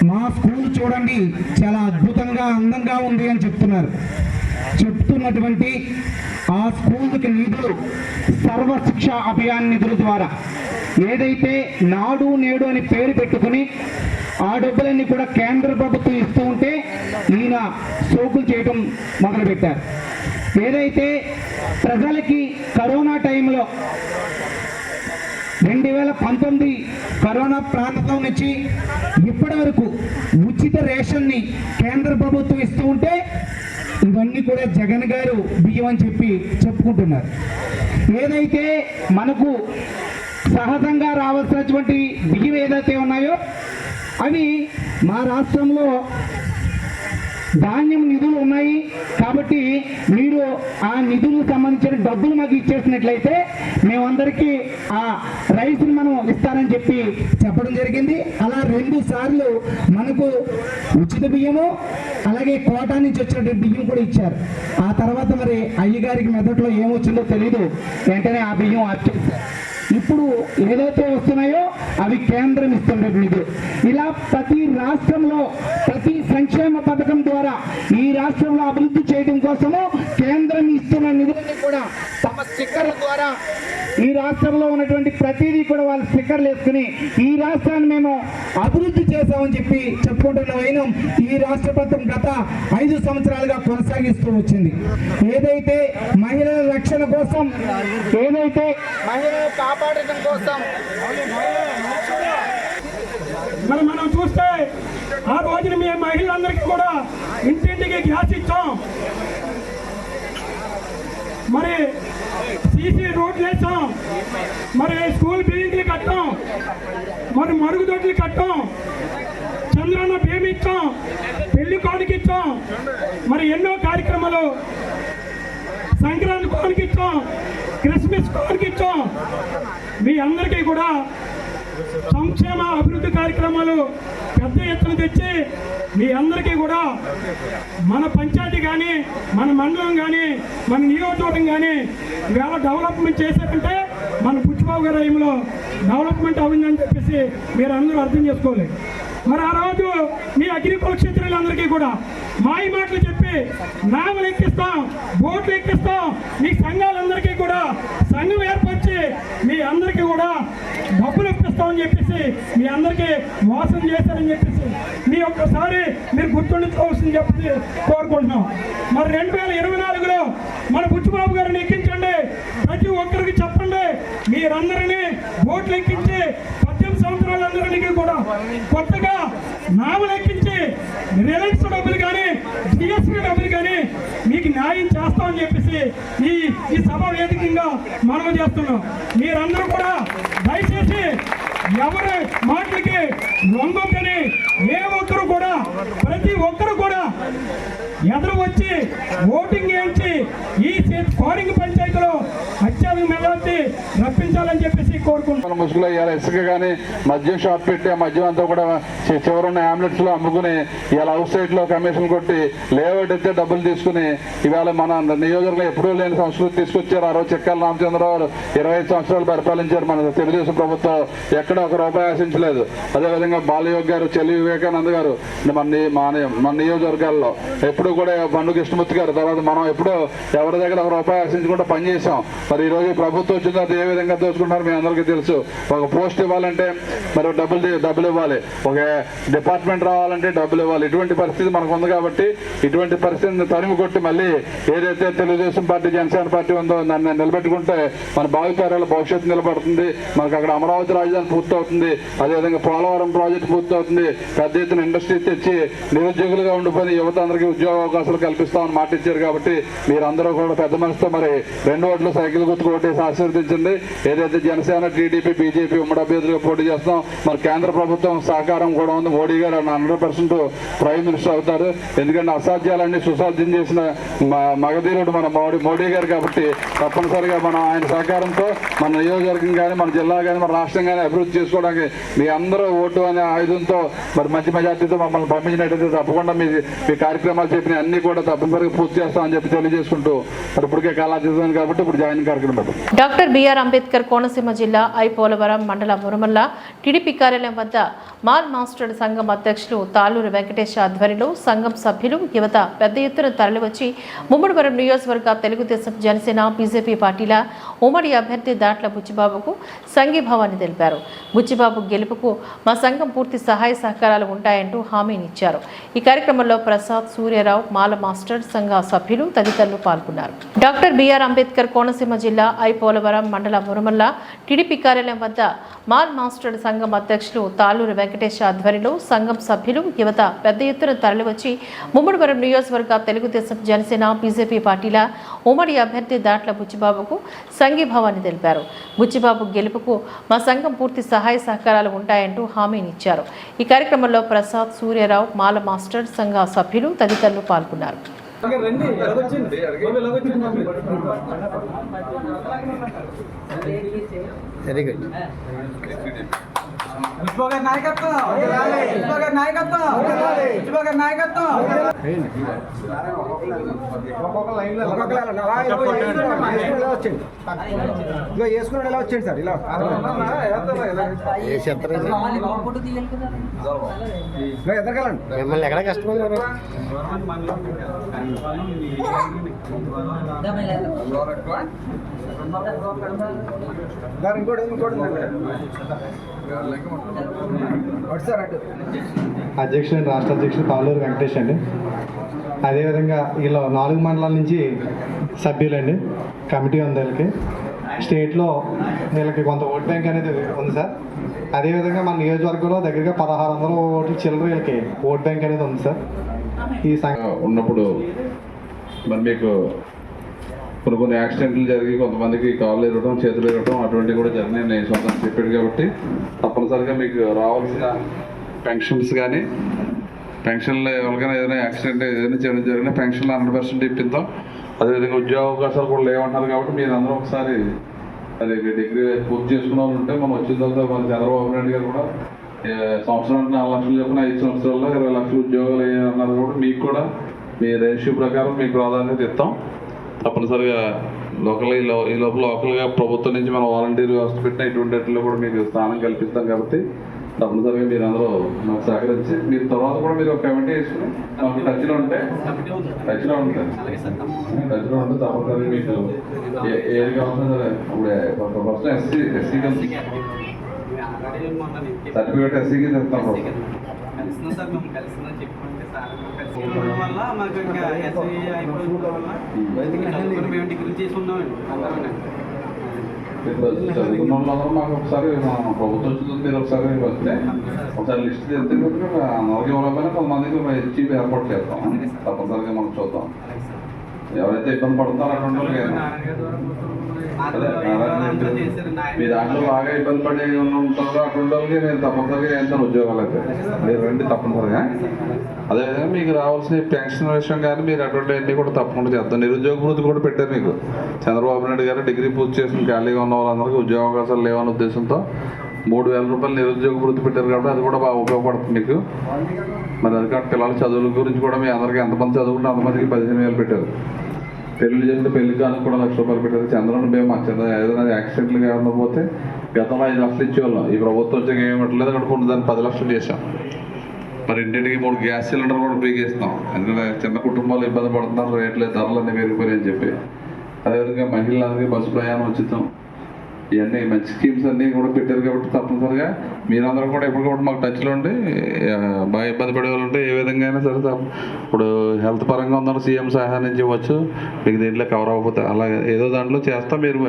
మా స్కూల్ చూడండి చాలా అద్భుతంగా అందంగా ఉంది అని చెప్తున్నటువంటి ఆ స్కూల్కి నిధులు సర్వశిక్ష అభియాన్ నిధుల ద్వారా ఏదైతే నాడు నేడు అని పేరు పెట్టుకుని ఆ డబ్బులన్నీ కూడా కేంద్ర ప్రభుత్వం ఇస్తూ ఉంటే ఈయన సోకులు చేయడం మొదలుపెట్టారు. ఏదైతే ప్రజలకి కరోనా టైంలో 2019 కరోనా ప్రాంతం నుంచి ఇప్పటి వరకు ఉచిత రేషన్ని కేంద్ర ప్రభుత్వం ఇస్తూ ఉంటే ఇవన్నీ కూడా జగన్ గారు బియ్యం అని చెప్పుకుంటున్నారు. ఏదైతే మనకు సహజంగా రావాల్సినటువంటి బియ్యం ఏదైతే ఉన్నాయో అవి మా రాష్ట్రంలో ధాన్యం నిధులు ఉన్నాయి కాబట్టి మీరు ఆ నిధులకు సంబంధించిన డబ్బులు మాకు ఇచ్చేసినట్లయితే మేమందరికీ ఆ రైస్ని మనం ఇస్తారని చెప్పడం జరిగింది. అలా 2 సార్లు మనకు ఉచిత బియ్యము అలాగే కోటా నుంచి వచ్చిన బియ్యం కూడా ఇచ్చారు. ఆ తర్వాత మరి అయ్యగారికి మెదట్లో ఏమొచ్చిందో తెలీదు, వెంటనే ఆ బియ్యం ఆపేశారు. ఇప్పుడు ఏదైతే వస్తున్నాయో అవి కేంద్రం ఇస్తున్న నిధులు. ఇలా ప్రతి రాష్ట్రంలో ప్రతి సంక్షేమ పథకం ద్వారా ఈ రాష్ట్రంలో అభివృద్ధి చేయడం కోసము కేంద్రం ఇస్తున్న నిధులని కూడా తమ స్టిక్కర్ల ద్వారా ఈ రాష్ట్రంలో ఉన్నటువంటి ప్రతిదీ కూడా వాళ్ళు స్టిక్కర్లు వేసుకుని ఈ రాష్ట్రాన్ని మేము అభివృద్ధి చేశామని చెప్పుకుంటున్న వైనం ఈ రాష్ట్ర ప్రభుత్వం గత 5 సంవత్సరాలుగా కొనసాగిస్తూ వచ్చింది. ఏదైతే మహిళల రక్షణ కోసం, ఏదైతే మహిళలు కాపాడటం కోసం మనం చూస్తే ఆ రోజున మేము మహిళలందరికీ కూడా ఇంటింటికి గ్యాస్ ఇచ్చాం, మరి సీసీ రోడ్లు వేసాం, మరి స్కూల్ బిల్డింగ్లు కట్టాం, మరి మరుగుదొడ్లు కట్టాం, చంద్రన్న బేబీ ఇచ్చాం, పెళ్లి కానుక ఇచ్చాం, మరి ఎన్నో కార్యక్రమాలు సంక్రాంతి కానుక ఇచ్చాం, క్రిస్మస్ కానుక ఇచ్చాం. మీ అందరికీ కూడా సంక్షేమ అభివృద్ధి కార్యక్రమాలు పెద్ద ఎత్తున తెచ్చి మీ అందరికీ కూడా మన పంచాయతీ కానీ మన మండలం కానీ మన నియోజకవర్గం కానీ ఇవాళ డెవలప్మెంట్ చేశారంటే మన బుచ్చిబాబు గారి టైంలో డెవలప్మెంట్ అయిందని చెప్పేసి మీరు అందరూ అర్థం చేసుకోవాలి. మరి ఆ రోజు మీ అగ్రికల్చర్ క్షేత్రాలందరికీ కూడా మాయ మాటలు చెప్పి నామలు ఎక్కిస్తాం, బోట్లు ఎక్కిస్తాం, మీ సంఘాలందరికీ కూడా సంఘం ఏర్పరిచి మీ అందరికీ కూడా డబ్బులు ఇప్పిస్తామని చెప్పేసి మీ అందరికీ మోసం చేశారని చెప్పేసి మీ ఒక్కసారి మీరు గుర్తుంచుకోవాల్సింది చెప్పి కోరుకుంటున్నాం. మరి 2024లో మన బుచ్చిబాబు గారిని ఎక్కించండి, ప్రతి ఒక్కరికి చెప్పండి, మీరందరినీ బోట్లు ఎక్కించి 18 సంవత్సరాలందరికీ కూడా కొత్తగా నామలు ఎక్కించి రిలయన్స్ డబ్బులు కానీ జిఎస్టీ డబ్బులు కానీ మీకు న్యాయం చేస్తామని చెప్పేసి ఈ సభ వేదికగా మనం చేస్తున్నాం. మీరందరూ కూడా దయచేసి ఎవరి మాటలకి లొంగొద్దని ఏ ఒక్కరు కూడా ప్రతి ఒక్కరు కూడా ఎదురు వచ్చి ఓటింగ్ వేయించి ఈ కోరింగ్ పంచాయతీలో అత్యధిక మెజార్టీ రప్పించాలని చెప్పేసి కోరుకుంటున్నాం. ముసుగులో ఇవాళ ఇసుక కానీ మద్యం షాప్ పెట్టి ఆ మద్యం అంతా కూడా చివరున్న అంబులెన్స్ లో అమ్ముకుని ఇవాళ అవుట్ సైడ్ లో కమిషన్ కొట్టి లేఅవుట్ అయితే డబ్బులు తీసుకుని ఇవాళ మన నియోజకవర్గంలో ఎప్పుడూ లేని సంస్కృతి తీసుకొచ్చారు. ఆ రోజు చెక్కాల రామచంద్రరావు 25 సంవత్సరాలు పరిపాలించారు మన తెలుగుదేశం ప్రభుత్వం. ఎక్కడ ఒక రూపాయి ఆశించలేదు. అదేవిధంగా బాలయోగ్ గారు, చెల్లి వివేకానంద్ గారు మన నియోజకవర్గాల్లో ఎప్పుడు కూడా బండు కృష్ణమూర్తి గారు, తర్వాత మనం ఎప్పుడో ఎవరి దగ్గర ఒక రూపాయి ఆశించకుండా పనిచేసాం. మరి ఈ రోజు ప్రభుత్వం వచ్చిన తర్వాత ఏ విధంగా దోచుకుంటున్నారు మీ అందరూ అందరికీ తెలుసు. ఒక పోస్ట్ ఇవ్వాలంటే మరి డబ్బులు ఇవ్వాలి, ఒక డిపార్ట్మెంట్ రావాలంటే డబ్బులు ఇవ్వాలి. ఇటువంటి పరిస్థితి మనకు ఉంది కాబట్టి ఇటువంటి పరిస్థితిని తరిమి కొట్టి మళ్ళీ ఏదైతే తెలుగుదేశం పార్టీ జనసేన పార్టీ ఉందో దాన్ని నిలబెట్టుకుంటే మన భావితరాల భవిష్యత్తు నిలబడుతుంది. మనకు అక్కడ అమరావతి రాజధాని పూర్తవుతుంది, అదేవిధంగా పోలవరం ప్రాజెక్టు పూర్తవుతుంది, పెద్ద ఎత్తున ఇండస్ట్రీ తెచ్చి నిరుద్యోగులుగా ఉండిపోయిన యువత అందరికీ ఉద్యోగ అవకాశాలు కల్పిస్తామని మాట ఇచ్చారు. కాబట్టి మీరందరూ కూడా పెద్ద మనసుతో మరి 2 ఓట్లు సైకిల్ గుర్తుకు ఓటేసి ఆశీర్వదించండి. ఏదైతే జనసేన, టీడీపీ, బీజేపీ ఉమ్మడి అభ్యర్థులుగా పోటీ చేస్తాం. మరి కేంద్ర ప్రభుత్వం సహకారం కూడా ఉంది. మోడీ గారు 100% ప్రైమ్ మినిస్టర్ అవుతారు. ఎందుకంటే అసాధ్యాలన్నీ సుసాధ్యం చేసిన మగధీరుడు మన మోడీ గారు. కాబట్టి తప్పనిసరిగా మనం ఆయన సహకారంతో మన నియోజకవర్గం కానీ, మన జిల్లా కానీ, మన రాష్ట్రం కానీ అభివృద్ధి చేసుకోవడానికి మీ అందరూ ఓటు అనే ఆయుధంతో మరి మంచి మెజార్టీతో మమ్మల్ని పంపించినట్టయితే తప్పకుండా మీ కార్యక్రమాలు చెప్పిన అన్ని కూడా తప్పనిసరిగా పూర్తి చేస్తామని చెప్పి తెలియజేసుకుంటూ మరి ఇప్పటికే కాలాతీతం కాబట్టి ఇప్పుడు జాయిన్ కార్యక్రమం. డాక్టర్ బిఆర్ అంబేద్కర్ కోనసీమ జిల్లా ఐ పోలవరం మండల మురుమల్ల టీడీపీ కార్యాలయం వద్ద మాల్ మాస్టర్ సంఘం అధ్యక్షులు తాళూరు వెంకటేష్ ఆధ్వర్యంలో సంఘం సభ్యులు యువత పెద్ద ఎత్తున తరలివచ్చి ముమ్మడివరం నియోజకవర్గ తెలుగుదేశం, జనసేన, బీజేపీ పార్టీల ఉమ్మడి అభ్యర్థి దాట్ల బుచ్చిబాబుకు సంఘీభావాన్ని తెలిపారు. బుచ్చిబాబు గెలుపుకు మా సంఘం పూర్తి సహాయ సహకారాలు ఉంటాయంటూ హామీనిచ్చారు. ఈ కార్యక్రమంలో ప్రసాద్, సూర్యారావు, మాల మాస్టర్ సంఘ సభ్యులు తదితరులు పాల్గొన్నారు. డాక్టర్ బిఆర్ అంబేద్కర్ కోనసీమ జిల్లా ఐ పోలవరం మండల మురుమల్ల టీడీపీ కార్యాలయం వద్ద మాల్ మాస్టర్ సంఘం అధ్యక్షులు తాళూరు వెంకటేష్ ఆధ్వర్యంలో సంఘం సభ్యులు యువత పెద్ద ఎత్తున తరలివచ్చి ముమ్మడివరం నియోజకవర్గ తెలుగుదేశం, జనసేన, బీజేపీ పార్టీల ఉమ్మడి అభ్యర్థి దాట్ల బుచ్చిబాబుకు సంఘీభావాన్ని తెలిపారు. బుచ్చిబాబు గెలుపుకు మా సంఘం పూర్తి సహాయ సహకారాలు ఉంటాయంటూ హామీనిచ్చారు. ఈ కార్యక్రమంలో ప్రసాద్, సూర్యారావు, మాల మాస్టర్ సంఘ సభ్యులు తదితరులు పాల్గొన్నారు. Very good. వేసుకుని ఎలా వచ్చేయండి సార్, ఇలా ఎదగలండి. మిమ్మల్ని ఎక్కడ కష్టపడ్డారు? అధ్యక్షుడు, రాష్ట్ర అధ్యక్షుడు తాళూరు వెంకటేష్ అండి. అదేవిధంగా వీళ్ళు 4 మండలాల నుంచి సభ్యులండి. కమిటీ ఉంది వీళ్ళకి. స్టేట్లో వీళ్ళకి కొంత ఓట్ బ్యాంక్ అనేది ఉంది సార్. అదేవిధంగా మన నియోజకవర్గంలో దగ్గరగా 1600 ఓట్లు చిల్లర వీళ్ళకి ఓట్ బ్యాంక్ అనేది ఉంది సార్. ఈ ఉన్నప్పుడు మరి మీకు కొన్ని యాక్సిడెంట్లు జరిగి కొంతమందికి కాళ్ళు ఇరవడం, చేతులు ఇరవడం అటువంటివి కూడా జరిగినాయి. నేను సొంతం చెప్పాడు కాబట్టి తప్పనిసరిగా మీకు రావాల్సిన పెన్షన్స్ కానీ, పెన్షన్లు ఎవరికైనా ఏదైనా యాక్సిడెంట్ ఏదైనా జరిగినా పెన్షన్లు 100% ఇప్పిద్దాం. అదేవిధంగా ఉద్యోగ అవకాశాలు కూడా లేవంటున్నారు కాబట్టి మీరు అందరూ ఒకసారి అది డిగ్రీ పూర్తి చేసుకున్న వాళ్ళు ఉంటే మనం వచ్చిన తర్వాత మన చంద్రబాబు నాయుడు గారు కూడా సంవత్సరానికి 4 లక్షలు చెప్పిన 5 సంవత్సరాల్లో 20 లక్షల ఉద్యోగాలు అన్నారు. కూడా మీకు కూడా మీ రేషియో ప్రకారం మీకు ప్రాధాన్యత ఇస్తాం. తప్పనిసరిగా ఈ లోపల లోకల్గా ప్రభుత్వం నుంచి మనం వాలంటీర్ వ్యవస్థ పెట్టిన ఇటువంటి వాటిలో కూడా మీకు స్థానం కల్పిస్తాం. కాబట్టి తప్పనిసరిగా మీరు అందరూ నాకు సహకరించి మీరు తర్వాత కూడా మీరు ఒక కమిటీ వేసుకుని మాకు టచ్లో ఉంటే తప్పనిసరిగా మీకు ఏది కావాల్సిన సరే ఇప్పుడు ఫస్ట్ ఎస్సీ కలిసి సర్టిఫికేట్ ఎస్సీకి చెప్తాం. చదువుకున్న వాళ్ళందరూ మాకు ఒకసారి ప్రభుత్వం వచ్చింది మీరు ఒకసారి వస్తే ఒకసారి లిస్ట్ తెస్తే అందరికీ ఇవ్వలేకపోయినా కొంతమందికి చీఫ్ ఏర్పాటు చేస్తాం. తప్పనిసరిగా మనం చూద్దాం. ఎవరైతే ఇబ్బంది పడుతున్నారో అటువంటి వాళ్ళకి మీ దాంట్లో బాగా ఇబ్బంది పడి ఉంటారో అటువంటి వాళ్ళకి నేను తప్పనిసరిగా చేస్తాను ఉద్యోగాలు అయితే. మీరు రండి తప్పనిసరిగా. అదేవిధంగా మీకు రావాల్సిన పెన్షన్ విషయం కానీ మీరు అటువంటివన్నీ కూడా తప్పకుండా చేస్తాం. నిరుద్యోగ వృత్తి కూడా పెట్టారు మీకు. చంద్రబాబు నాయుడు గారు డిగ్రీ పూర్తి చేసిన ఖాళీగా ఉన్న వాళ్ళందరికీ ఉద్యోగ అవకాశాలు లేవన్న ఉద్దేశంతో 3000 రూపాయలు నిరుద్యోగ వృత్తి పెట్టారు. కాబట్టి అది కూడా బాగా ఉపయోగపడుతుంది మీకు. మరి అది కాదు పిల్లల చదువుల గురించి కూడా మీ అందరికీ ఎంతమంది చదువుకుంటే అంతమందికి 15,000 పెట్టారు. పెళ్లి చేస్తే పెళ్లికి కానీ కూడా 1,00,000 రూపాయలు పెట్టారు. చంద్రబాబు బీమా ఏదైనా యాక్సిడెంట్లుగా ఏమన్నా పోతే గతంలో 5 లక్షలు ఇచ్చేవాళ్ళం. ఈ ప్రభుత్వం వచ్చాక ఏమిట్లేదు కనుక్కుంటే దాన్ని 10 లక్షలు చేశాం. మరి ఇంటింటికి 3 గ్యాస్ సిలిండర్ కూడా ఫ్రీగా ఇస్తాం. ఎందుకంటే చిన్న కుటుంబాలు ఇబ్బంది పడుతున్నారు, రేట్లు ధరలన్నీ పెరిగిపోయాయని చెప్పి. అదేవిధంగా మహిళలందరికీ బస్సు ప్రయాణం ఉచితం. ఇవన్నీ మంచి స్కీమ్స్ అన్నీ కూడా పెట్టారు కాబట్టి తప్పనిసరిగా మీరందరూ కూడా ఎప్పటికప్పుడు మాకు టచ్లో ఉండి బాగా ఇబ్బంది పడే వాళ్ళు ఉంటే ఏ విధంగా అయినా సరే ఇప్పుడు హెల్త్ పరంగా ఉందని సీఎం సహాయం నుంచి ఇవ్వచ్చు, మీకు దీంట్లో కవర్ అవ్వకపోతే అలాగే ఏదో దాంట్లో చేస్తా మీరు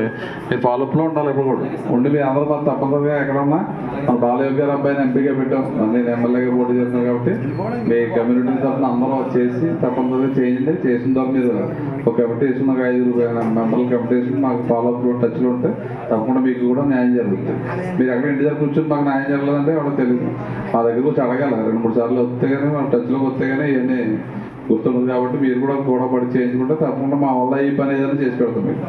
ఫాలోఅప్లో ఉండాలి. ఎప్పుడు కూడా ఉండి మీ అందరూ మాకు తప్పనిసరిగా ఎక్కడన్నా మన బాలయ్య గారు అబ్బాయిని ఎంపీగా పెట్టాం, నేను ఎమ్మెల్యేగా పోటీ చేస్తున్నాను కాబట్టి మీ కమ్యూనిటీ తరఫున అందరూ చేసి తప్పనిసరిగా చేయండి. చేసిన తర్వాత మీరు ఒక కమిటీ వేసి మాకు 5 మెంబర్ల కమిటీ వేసి మాకు ఫాలోఅప్లో టచ్లో ఉంటే తప్పకుండా మీకు కూడా న్యాయం జరుగుతుంది. మీరు ఎక్కడ ఇంటి దగ్గర కూర్చొని మాకు న్యాయం జరగలేదంటే వాళ్ళకి తెలియదు, మా దగ్గరకు వచ్చి అడగాలి. 2-3 సార్లు వస్తే కానీ మన టచ్లోకి వస్తే కానీ ఇవన్నీ గుర్తుండదు. కాబట్టి మీరు కూడా పడి చేయించుకుంటే తప్పకుండా మా వల్ల ఈ పని ఏదైనా చేసి పెడతాం మీకు.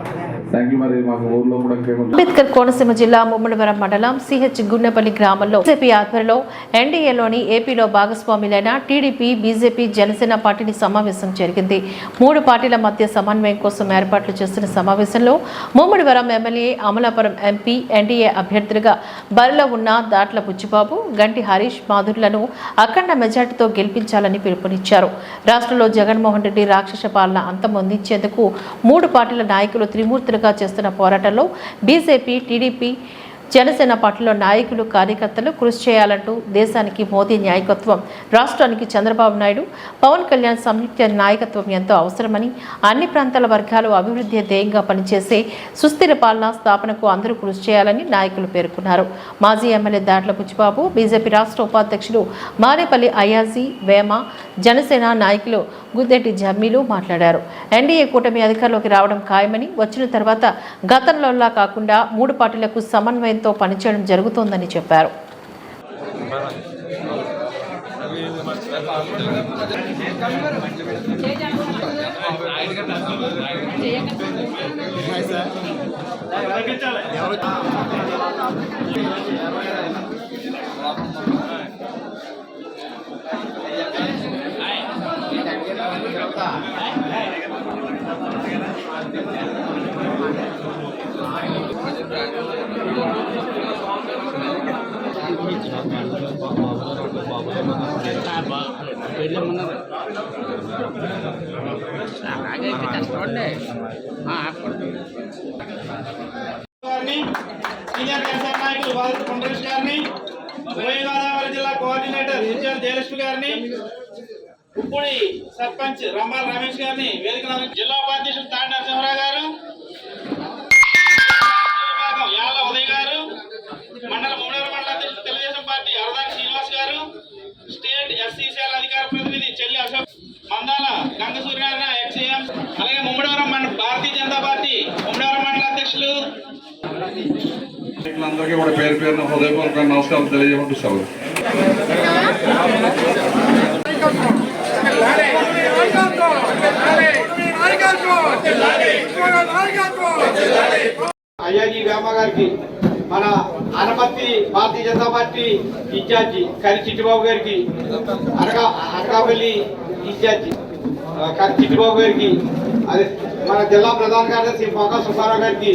Thank you. మరి మాకు ఊర్లో కూడా అంబేద్కర్ కోనసీమ జిల్లా ముమ్మడివరం మండలం సిహెచ్ గున్నెపల్లి గ్రామంలో బీజేపీ ఆధ్వర్యంలో ఎన్డీఏలోని ఏపీలో భాగస్వాములైన టీడీపీ, బీజేపీ, జనసేన పార్టీని సమావేశం జరిగింది. 3 పార్టీల మధ్య సమన్వయం కోసం ఏర్పాట్లు చేస్తున్న సమావేశంలో Mummidivaram MLA, Amalapuram MP NDA అభ్యర్థులుగా బరిలో ఉన్న దాట్ల బుచ్చిబాబు, గంటి హరీష్ మాధుర్లను అఖండ మెజార్టీతో గెలిపించాలని పిలుపునిచ్చారు. రాష్ట్రంలో జగన్మోహన్ రెడ్డి రాక్షస పాలన అంతమొందించేందుకు 3 పార్టీల నాయకులు త్రిమూర్తులుగా చేస్తున్న పోరాటంలో బీజేపీ, టీడీపీ, జనసేన పార్టీలో నాయకులు, కార్యకర్తలు కృషి చేయాలంటూ దేశానికి మోదీ నాయకత్వం, రాష్ట్రానికి చంద్రబాబు నాయుడు, పవన్ కళ్యాణ్ సంయుక్త నాయకత్వం ఎంతో అవసరమని, అన్ని ప్రాంతాల వర్గాలు అభివృద్ధి ధ్యేయంగా పనిచేసే సుస్థిర పాలన స్థాపనకు అందరూ కృషి చేయాలని నాయకులు పేర్కొన్నారు. మాజీ ఎమ్మెల్యే దాట్ల బుచ్చిబాబు, బీజేపీ రాష్ట్ర ఉపాధ్యక్షులు మారేపల్లి అయాజీ వేమ, జనసేన నాయకులు గుద్దెట్టి జమ్మీలు మాట్లాడారు. ఎన్డీఏ కూటమి అధికారంలోకి రావడం ఖాయమని, వచ్చిన తర్వాత గతంలోలా కాకుండా 3 పార్టీలకు సమన్వయంతో పనిచేయడం జరుగుతోందని చెప్పారు. సీనియర్ వ్యవసాయ నాయకులు బాధిత కొండరేష్ గారిని, ఉభయ గోదావరి జిల్లా కోఆర్డినేటర్ విజయాల జయలక్ష్మి గారిని, ఉప్పుడి సర్పంచ్ రంబాల రమేష్ గారిని, వేదిక జిల్లా ఉపాధ్యక్షులు తాడి నరసింహరావు గారు, యాళ్ళ ఉదయ్ గారు, మండల ముమ్మడివరం మండల అధ్యక్షులు తెలుగుదేశం పార్టీ అరదాని శ్రీనివాస్ గారు, స్టేట్ ఎస్సీసీఎల్ అధికార ప్రతినిధి చెల్లి అశోక్, మందాల గంగ సూర్యనారాయణ ఎక్స్ఏఎం, అలాగే ముమ్మడివరం భారతీయ జనతా పార్టీ ముమ్మడివరం మండల అధ్యక్షులు అందరికీ కూడా పేరు పేరున హృదయపూర్వక నమస్కారం తెలియజేయమంటున్నాను. అయ్యాజీ వేమ గారికి, మన అనపర్తి భారతీయ జనతా పార్టీ ఇన్ఛార్జి కరి చిట్టిబాబు గారికి, అనకాపల్లి ఇన్ఛార్జి కరి చిట్టిబాబు గారికి, అదే మన జిల్లా ప్రధాన కార్యదర్శి పోకా సుబ్బారావు గారికి,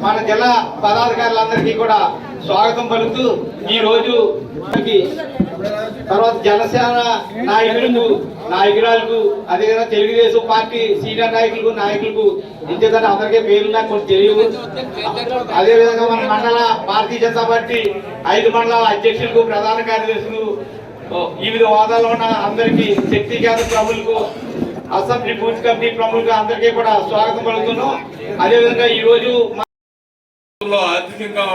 మన జిల్లా పదాధికారులందరికీ కూడా స్వాగతం పలుకుతూ ఈ రోజు తర్వాత జనసేన నాయకురాలకు అదేవిధంగా తెలుగుదేశం పార్టీ సీనియర్ నాయకులకు ఇంతేదని అందరికీ పేర్లు నాకు కొంచెం తెలియదు. అదేవిధంగా మన మండల భారతీయ జనతా పార్టీ 5 మండలాల అధ్యక్షులకు, ప్రధాన కార్యదర్శులు, వివిధ హోదాలో ఉన్న అందరికీ, శక్తి కేంద్ర ప్రముఖులకు, అసెంబ్లీ బూత్ కమిటీ ప్రముఖులుగా అందరికీ కూడా స్వాగతం పలుకుతున్నాం. అదేవిధంగా ఈ రోజు ఆర్థికంగా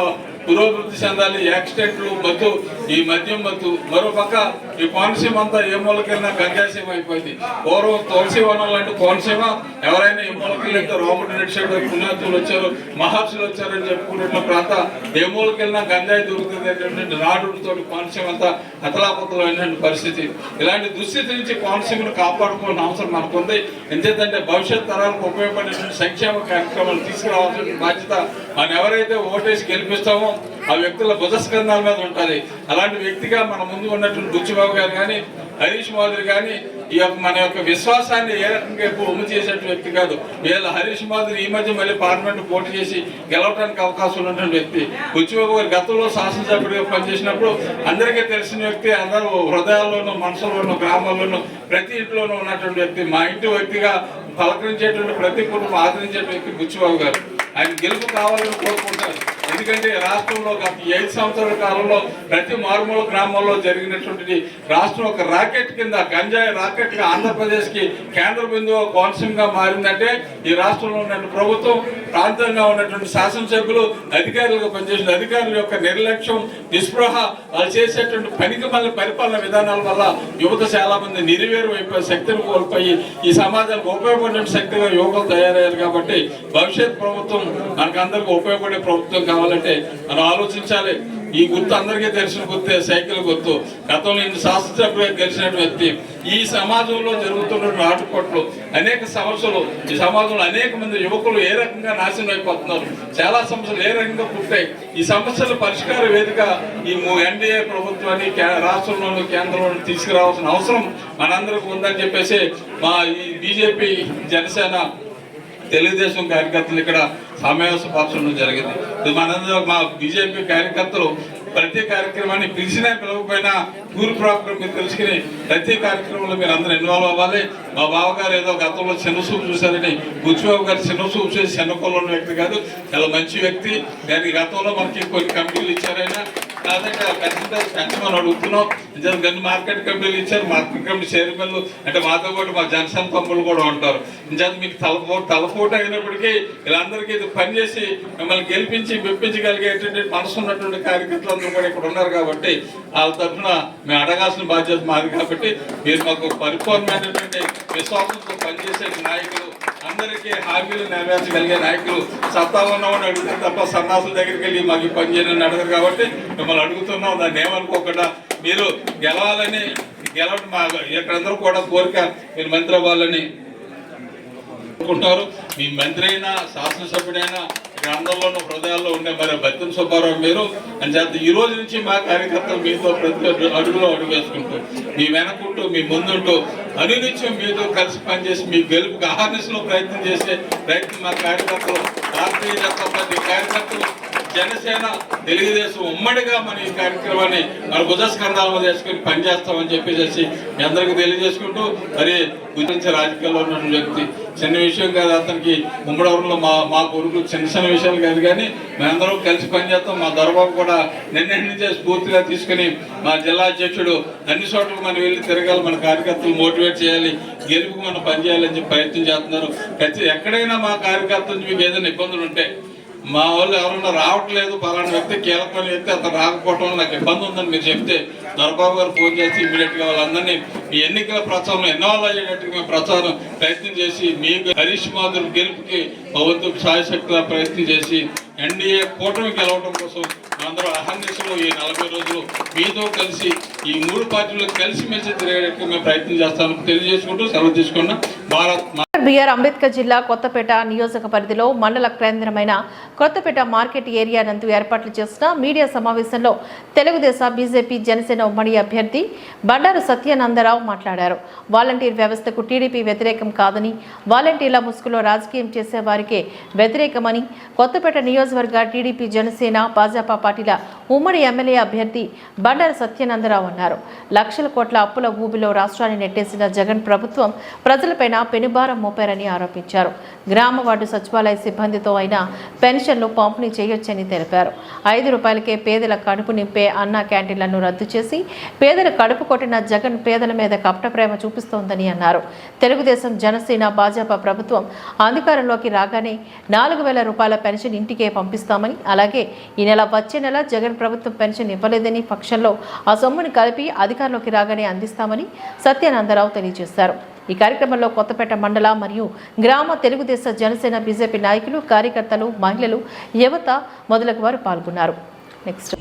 పురోభివృద్ధి చెందాలి, యాక్సిడెంట్లు మత్తు, ఈ మద్యం మత్తు, మరోపక్క ఈ కోనసీమ అంతా ఏ మూలకెళ్ళినా గంజాసీమ అయిపోయింది. పూర్వం తులసి వనం లాంటి కోనసీమ ఎవరైనా ఏ మూలకెళ్ళితే రోబోట్ నడిచాడు, పుణ్యాతులు వచ్చారు, మహర్షులు వచ్చారని చెప్పుకున్న ప్రాంత ఏ మూలకెళ్ళినా గంజాయి దొరుకుతుంది నాడుతో కోనసీమ అంతా అతలాపతలమైనటువంటి పరిస్థితి. ఇలాంటి దుస్థితి నుంచి కోనసీమను కాపాడుకోవాల్సిన అవసరం మనకుంది. ఎందుకంటే భవిష్యత్ తరాలకు ఉపయోగపడేటువంటి సంక్షేమ కార్యక్రమాలు తీసుకురావాల్సిన బాధ్యత మనం ఎవరైతే ఓటేసి గెలిపిస్తామో ఆ వ్యక్తుల బుధస్కంధాల మీద ఉంటుంది. అలాంటి వ్యక్తిగా మన ముందు ఉన్నటువంటి బుచ్చిబాబు గారు కానీ, హరీష్ మాధురి కానీ మన యొక్క విశ్వాసాన్ని ఏ రకంగా ఎప్పుడు ఉమ్ము చేసేటువంటి వ్యక్తి కాదు. వీళ్ళ హరీష్ మాధురి ఈ మధ్య మళ్ళీ పార్లమెంట్ పోటీ చేసి గెలవడానికి అవకాశం ఉన్నటువంటి వ్యక్తి. బుచ్చిబాబు గారు గతంలో శాసనసభ్యుడిగా పనిచేసినప్పుడు అందరికీ తెలిసిన వ్యక్తి, అందరూ హృదయాల్లోనూ, మనసులోనూ, గ్రామాల్లోనూ, ప్రతి ఇంట్లోనూ ఉన్నటువంటి వ్యక్తి. మా ఇంటి వ్యక్తిగా పలకరించేటువంటి ప్రతి కుటుంబం ఆదరించేటువంటి వ్యక్తి బుచ్చిబాబు గారు. ఆయన గెలుపు కావాలని కోరుకుంటారు. ఎందుకంటే రాష్ట్రంలో గత 5 సంవత్సరాల కాలంలో ప్రతి మారుమూల గ్రామాల్లో జరిగినటువంటి రాష్ట్రం ఒక రాకెట్ కింద గంజాయి రాకెట్ గా ఆంధ్రప్రదేశ్కి కేంద్ర బిందువు కోనసీమగా మారిందంటే ఈ రాష్ట్రంలో ఉన్న ప్రభుత్వం, ప్రాంతంగా ఉన్నటువంటి శాసనసభ్యులు, అధికారులుగా పనిచేసిన అధికారుల యొక్క నిర్లక్ష్యం, నిస్పృహ, వాళ్ళు చేసేటువంటి పనికి మళ్ళీ పరిపాలన విధానాల వల్ల యువత చాలా మంది నిర్వీర్యం అయిపోయి శక్తిని కోల్పోయి ఈ సమాజానికి ఉపయోగపడే శక్తిగా యువకులు తయారయ్యారు. కాబట్టి భవిష్యత్ ప్రభుత్వం మనకందరికీ ఉపయోగపడే ప్రభుత్వం కావాలంటే మనం ఆలోచించాలి. ఈ గుర్తు అందరికీ తెలిసిన గుర్తే సైకిల్ గుర్తు. గతంలో ఇన్ని శాస్త్రసభ్యులుగా తెలిసిన వ్యక్తి. ఈ సమాజంలో జరుగుతున్న ఆటుపోట్లు, అనేక సమస్యలు, ఈ సమాజంలో అనేక మంది యువకులు ఏ రకంగా నాశనం అయిపోతున్నారు, చాలా సమస్యలు ఏ రకంగా పుట్టాయి. ఈ సమస్యల పరిష్కార వేదిక ఈ ఎన్డీఏ ప్రభుత్వాన్ని రాష్ట్రంలోని కేంద్రంలో తీసుకురావాల్సిన అవసరం మనందరికీ ఉందని చెప్పేసి మా ఈ బీజేపీ, జనసేన, తెలుగుదేశం కార్యకర్తలు ఇక్కడ సమావేశపరచడం జరిగింది. మనందరూ మా బీజేపీ కార్యకర్తలు ప్రతి కార్యక్రమాన్ని పిలిచినా పిలవకపోయినా టూర్ ప్రోగ్రామ్ మీరు తెలుసుకుని ప్రతి కార్యక్రమంలో మీరు అందరూ ఇన్వాల్వ్ అవ్వాలి. మా బావగారు ఏదో గతంలో చిన్న చూపు చూశారని, బుచ్చిబాబు గారు చిన్న చూపు చేసి చిన్నకొల్లో ఉన్న వ్యక్తి కాదు, చాలా మంచి వ్యక్తి. దానికి గతంలో మనకి కొన్ని కమిటీలు ఇచ్చారైనా కాదంటే పెంచమని అడుగుతున్నాం. గన్ని మార్కెట్ కమిటీలు ఇచ్చారు, మార్కెట్ కమిటీ చైర్మన్లు అంటే మాతో పాటు మా జనసేన తమ్ముళ్ళు కూడా ఉంటారు. నిజాన్ని మీకు తలపోటు అయినప్పటికీ వీళ్ళందరికీ ఇది పనిచేసి మిమ్మల్ని గెలిపించి మెప్పించగలిగేటువంటి మనసు ఉన్నటువంటి కార్యకర్తలు అందరూ కూడా ఇక్కడ ఉన్నారు. కాబట్టి వాళ్ళ తరఫున మేము అడగాల్సిన బాధ్యత మాది. కాబట్టి మీరు మాకు పరిపూర్ణమైనటువంటి విశ్వాసంతో పనిచేసే నాయకులు, అందరికీ హామీలు నెరవేర్చగలిగే నాయకులు, సత్తా ఉన్నవాడిని అడిగితే తప్ప సన్నాసుల దగ్గరికి వెళ్ళి మాకు పని చేయని అడగరు. కాబట్టి మిమ్మల్ని అడుగుతున్నాం, దాన్ని ఏమనుకోకుండా మీరు గెలవాలని, గెలవడం మా ఇక్కడందరూ కూడా కోరిక మీరు మంత్రి అవ్వాలని అనుకుంటున్నారు. మీ మంత్రి అయినా శాసనసభ్యుడైనా ఇక్కడ అందరిలోనూ హృదయాల్లో ఉండే మరి బత్తిన సుబ్బారావు మీరు అని చేత ఈ రోజు నుంచి మా కార్యకర్తలు మీతో ప్రతి అడుగులో అడుగు వేసుకుంటూ, మీ వెనకుంటూ, మీ ముందుంటూ అనునిత్యం మీతో కలిసి పనిచేసి మీ గెలుపుకి అహర్నిశలో ప్రయత్నం చేసే ప్రయత్నం మా కార్యకర్తలు, భారతీయ జనతా పార్టీ కార్యకర్తలు, జనసేన, తెలుగుదేశం ఉమ్మడిగా మన ఈ కార్యక్రమాన్ని మన భుజస్కంధాలను చేసుకుని పనిచేస్తామని చెప్పేసి మీ అందరికీ తెలియజేసుకుంటూ, మరి గురించి రాజకీయాల్లో ఉన్న వ్యక్తి, చిన్న విషయం కాదు అతనికి ఉమ్మడివరంలో మా కొడుకు చిన్న విషయాలు కాదు, కానీ మేమందరం కలిసి పనిచేస్తాం. మా దొరబాబు కూడా నిన్నటి నుంచే స్ఫూర్తిగా తీసుకుని మా జిల్లా అధ్యక్షుడు అన్ని చోట్లకు మనం వెళ్ళి తిరగాలి, మన కార్యకర్తలు మోటివేట్ చేయాలి, గెలుపుకు మనం పనిచేయాలని చెప్పి ప్రయత్నం చేస్తున్నారు. ఎక్కడైనా మా కార్యకర్తలు మీకు ఏదైనా ఇబ్బందులు ఉంటే, మా వాళ్ళు ఎవరైనా రావట్లేదు, పలానా వ్యక్తి కీలకమైన వ్యక్తి అతను రాకపోవడం నాకు ఇబ్బంది ఉందని మీరు చెప్తే దొరబాబు గారు ఫోన్ చేసి ఇమీడియట్గా వాళ్ళందరినీ మీ ఎన్నికల ప్రచారంలో ఇన్వాల్వ్ అయ్యేటట్టుగా మేము ప్రచారం ప్రయత్నం చేసి మీకు హరీష్ మాధుర్ గెలుపుకి వంతు సాయశక్తిగా ప్రయత్నం చేసి ఎన్డీఏ కూటమి గెలవడం కోసం అందరూ అహర్నిశలో ఈ 40 రోజులు మీతో కలిసి ఈ 3 పార్టీలు కలిసి మెలిసి తిరిగేటట్టుగా మేము ప్రయత్నం చేస్తామని తెలియజేసుకుంటూ సెలవు తీసుకున్న భారత్. బిఆర్ అంబేద్కర్ జిల్లా కొత్తపేట నియోజక పరిధిలో మండల కేంద్రమైన కొత్తపేట మార్కెట్ ఏరియా నందు ఏర్పాట్లు చేసిన మీడియా సమావేశంలో తెలుగుదేశం, బీజేపీ, జనసేన ఉమ్మడి అభ్యర్థి బండారు సత్యానందరావు మాట్లాడారు. వాలంటీర్ వ్యవస్థకు టీడీపీ వ్యతిరేకం కాదని, వాలంటీర్ల ముసుగులో రాజకీయం చేసే వారికే వ్యతిరేకమని కొత్తపేట నియోజకవర్గ టీడీపీ, జనసేన, భాజపా పార్టీల ఉమ్మడి ఎమ్మెల్యే అభ్యర్థి బండారు సత్యానందరావు అన్నారు. లక్షల కోట్ల అప్పుల ఊబిలో రాష్ట్రాన్ని నెట్టేసిన జగన్ ప్రభుత్వం ప్రజలపైన పెనుభారం మోపారని ఆరోపించారు. గ్రామ వార్డు సచివాలయ సిబ్బందితో అయినా పెన్షన్లు పంపిణీ చేయొచ్చని తెలిపారు. 5 రూపాయలకే పేదల కడుపు నింపే అన్నా క్యాంటీన్లను రద్దు చేసి పేదల కడుపు కొట్టిన జగన్ పేదల మీద కపట ప్రేమ చూపిస్తోందని అన్నారు. తెలుగుదేశం, జనసేన, భాజపా ప్రభుత్వం అధికారంలోకి రాగానే 4,000 రూపాయల పెన్షన్ ఇంటికే పంపిస్తామని, అలాగే ఈ నెల వచ్చే నెల జగన్ ప్రభుత్వం పెన్షన్ ఇవ్వలేదని పక్షంలో ఆ సొమ్ముని కలిపి అధికారంలోకి రాగానే అందిస్తామని సత్యానందరావు తెలియజేశారు. ఈ కార్యక్రమంలో కొత్తపేట మండల మరియు గ్రామ తెలుగుదేశం, జనసేన, బీజేపీ నాయకులు, కార్యకర్తలు, మహిళలు, యువత మొదలగు వారు పాల్గొన్నారు. నెక్స్ట్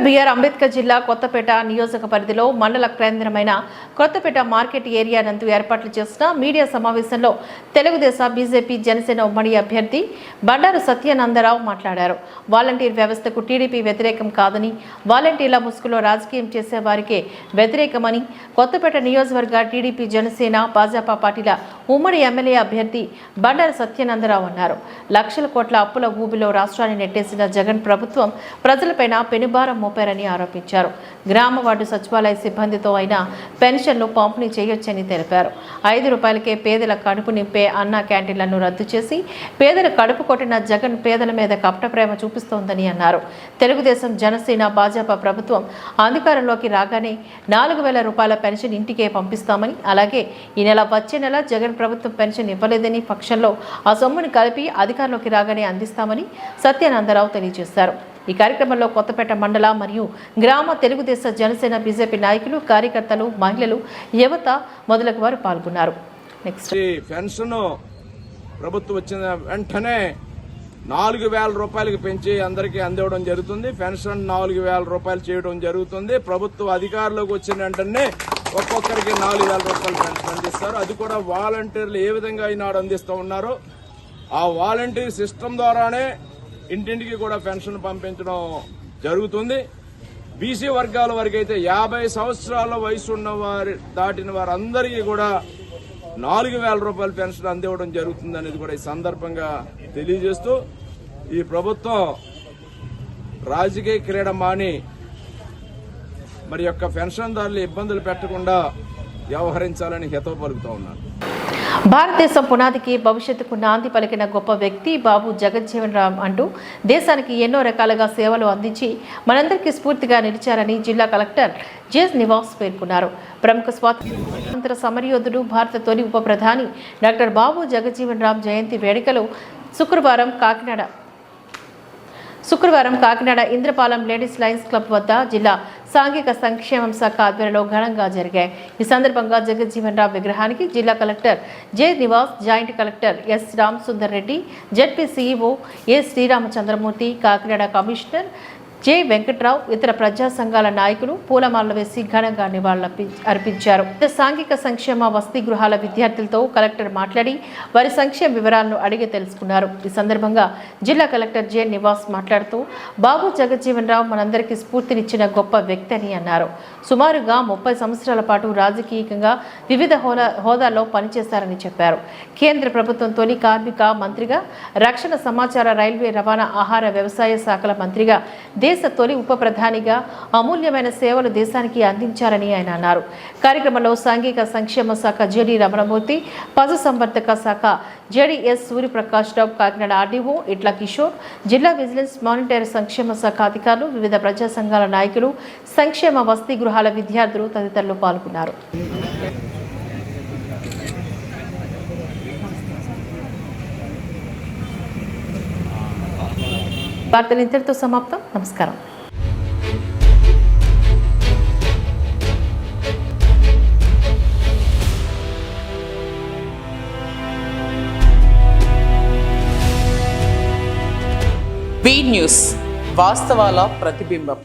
బిఆర్ అంబేద్కర్ జిల్లా కొత్తపేట నియోజక పరిధిలో మండల కేంద్రమైన కొత్తపేట మార్కెట్ ఏరియా నందు ఏర్పాట్లు చేసిన మీడియా సమావేశంలో తెలుగుదేశం, బీజేపీ, జనసేన ఉమ్మడి అభ్యర్థి బండారు సత్యానందరావు మాట్లాడారు. వాలంటీర్ వ్యవస్థకు టీడీపీ వ్యతిరేకం కాదని, వాలంటీర్ల ముసుగులో రాజకీయం చేసే వారికే వ్యతిరేకమని కొత్తపేట నియోజకవర్గ టీడీపీ, జనసేన, భాజపా పార్టీల ఉమ్మడి ఎమ్మెల్యే అభ్యర్థి బండారు సత్యానందరావు అన్నారు. లక్షల కోట్ల అప్పుల ఊబిలో రాష్ట్రాన్ని నెట్టేసిన జగన్ ప్రభుత్వం ప్రజలపైన పెనుభారం మోపారని ఆరోపించారు. గ్రామ వార్డు సచివాలయ సిబ్బందితో అయినా పెన్షన్లు పంపిణీ చేయొచ్చని తెలిపారు. 5 రూపాయలకే పేదల కడుపు నింపే అన్నా క్యాంటీన్లను రద్దు చేసి పేదల కడుపు కొట్టిన జగన్ పేదల మీద కపట ప్రేమ చూపిస్తోందని అన్నారు. తెలుగుదేశం, జనసేన, భాజపా ప్రభుత్వం అధికారంలోకి రాగానే 4,000 రూపాయల పెన్షన్ ఇంటికే పంపిస్తామని, అలాగే ఈ నెల వచ్చే నెల జగన్ ప్రభుత్వం పెన్షన్ ఇవ్వలేదని పక్షంలో ఆ సొమ్ముని కలిపి అధికారంలోకి రాగానే అందిస్తామని సత్యానందరావు తెలియజేశారు. ఈ కార్యక్రమంలో కొత్తపేట మండల మరియు గ్రామ తెలుగుదేశ, జనసేన, బీజేపీ నాయకులు, కార్యకర్తలు, మహిళలు, యువత మొదలగు వారు పాల్గొన్నారు. నెక్స్ట్ పెన్షన్ ప్రభుత్వం వచ్చిన వెంటనే 4,000 రూపాయలకి పెంచి అందరికీ అందివ్వడం జరుగుతుంది. పెన్షన్ 4,000 రూపాయలు చేయడం జరుగుతుంది. ప్రభుత్వం అధికారంలోకి వచ్చిన వెంటనే ఒక్కొక్కరికి 4,000 రూపాయలు పెన్షన్ అందిస్తారు. అది కూడా వాలంటీర్లు ఏ విధంగా ఈనాడు అందిస్తూ ఉన్నారో ఆ వాలంటీర్ సిస్టమ్ ద్వారానే ఇంటింటికి కూడా పెన్షన్ పంపించడం జరుగుతుంది. బీసీ వర్గాల వరకు అయితే 50 సంవత్సరాల వయసు ఉన్న వారి దాటిన వారందరికీ కూడా 4,000 రూపాయల పెన్షన్ అందివ్వడం జరుగుతుంది అనేది కూడా ఈ సందర్భంగా తెలియజేస్తూ ఈ ప్రభుత్వం రాజకీయ క్రీడ మాని మరి యొక్క పెన్షన్దారులు ఇబ్బందులు పెట్టకుండా వ్యవహరించాలని హితవు పలుకుతూ ఉన్నారు. భారతదేశం పునాదికి భవిష్యత్తుకు నాంది పలికిన గొప్ప వ్యక్తి బాబు జగజ్జీవన్ రామ్ అంటూ దేశానికి ఎన్నో రకాలుగా సేవలు అందించి మనందరికీ స్ఫూర్తిగా నిలిచారని జిల్లా కలెక్టర్ జె నివాస్ పేర్కొన్నారు. ప్రముఖ స్వాతంత్ర సమరయోధుడు, భారత తొలి ఉప ప్రధాని డాక్టర్ బాబు జగజ్జీవన్ రామ్ జయంతి వేడుకలు శుక్రవారం Kakinada Indrapalem ladies Lions club వద్ద జిల్లా సాంఘిక సంక్షేమం శాఖ ఆధ్వర్యంలో ఘనంగా జరిగాయి. ఈ సందర్భంగా జగజ్జీవన్ రామ్ విగ్రహానికి జిల్లా collector J Nivas, joint collector S Ram Sundar Reddy, ZP CEO A Sriramachandramurthy, Kakinada commissioner J Venkatrao, ఇతర ప్రజా సంఘాల నాయకులు పూలమాలలు వేసి ఘనంగా నివాళులర్పించారు. సాంఘిక సంక్షేమ వసతి గృహాల విద్యార్థులతో కలెక్టర్ మాట్లాడి వారి సంక్షేమ వివరాలను అడిగి తెలుసుకున్నారు. ఈ సందర్భంగా జిల్లా కలెక్టర్ జె నివాస్ మాట్లాడుతూ బాబు జగజ్జీవన్ రామ్ మనందరికీ స్ఫూర్తినిచ్చిన గొప్ప వ్యక్తి అని అన్నారు. సుమారుగా 30 సంవత్సరాల పాటు రాజకీయంగా వివిధ హోదాల్లో పనిచేశారని చెప్పారు. కేంద్ర ప్రభుత్వం తొలి కార్మిక మంత్రిగా, రక్షణ, సమాచార, రైల్వే, రవాణా, ఆహార, వ్యవసాయ శాఖల మంత్రిగా, దేశ తొలి ఉప ప్రధానిగా అమూల్యమైన సేవలు దేశానికి అందించారని ఆయన అన్నారు. కార్యక్రమంలో సాంఘిక సంక్షేమ శాఖ జేడి రమణమూర్తి, పశు సంవర్ధక శాఖ జేడీఎస్ సూర్యప్రకాష్ రావు, కాకినాడ ఆర్డీఓ ఇట్ల కిషోర్, జిల్లా విజిలెన్స్, మానిటరీ సంక్షేమ శాఖ అధికారులు, వివిధ ప్రజా సంఘాల నాయకులు, సంక్షేమ వసతి గృహాల విద్యార్థులు తదితరులు పాల్గొన్నారు. వార్తలు ఇంతటితో సమాప్తం. నమస్కారం. వి న్యూస్, వాస్తవాల ప్రతిబింబం.